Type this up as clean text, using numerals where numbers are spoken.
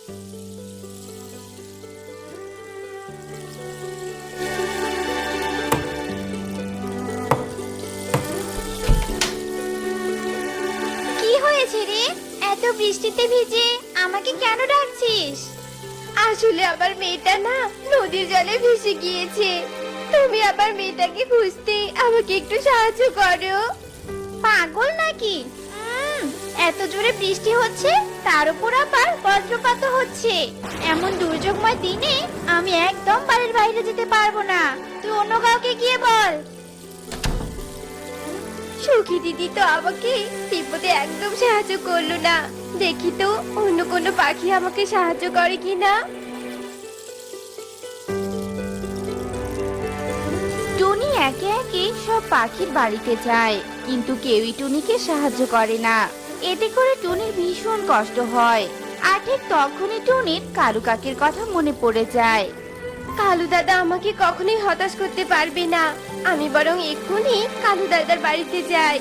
কি হয়েছে রে? এত বৃষ্টিতে ভিজে আমাকে কেন ডাকছিস? আসলে আমার মেয়েটা না নদীর জলে ভেসে গিয়েছে। তুমি আবার মেয়েটাকে খুঁজতে আমাকে একটু সাহায্য করো। পাগল নাকি? এত জোরে বৃষ্টি হচ্ছে, তার উপর আবার বজ্রপাত হচ্ছে। এমন দুর্যোগময় দিনে আমি একদম বাড়ির বাইরে যেতে পারবো না। তুই অন্য কাউকে গিয়ে বল। সুখী দিদি তো আমাকে বিপদে একদম সাহায্য করলো না। দেখি তো অন্য কোনো পাখি আমাকে সাহায্য করে কিনা। টুনি একে একে সব পাখির বাড়িতে যায়, কিন্তু কেউই টুনিকে সাহায্য করে না। এতে করে টুনির ভীষণ কষ্ট হয়। আর ঠিক তখনই টুনির কালু কাকের কথা মনে পড়ে যায়। কালু দাদা আমাকে কখনোই হতাশ করতে পারবে না। আমি বরং এক্ষুনি কালু দাদার বাড়িতে যাই।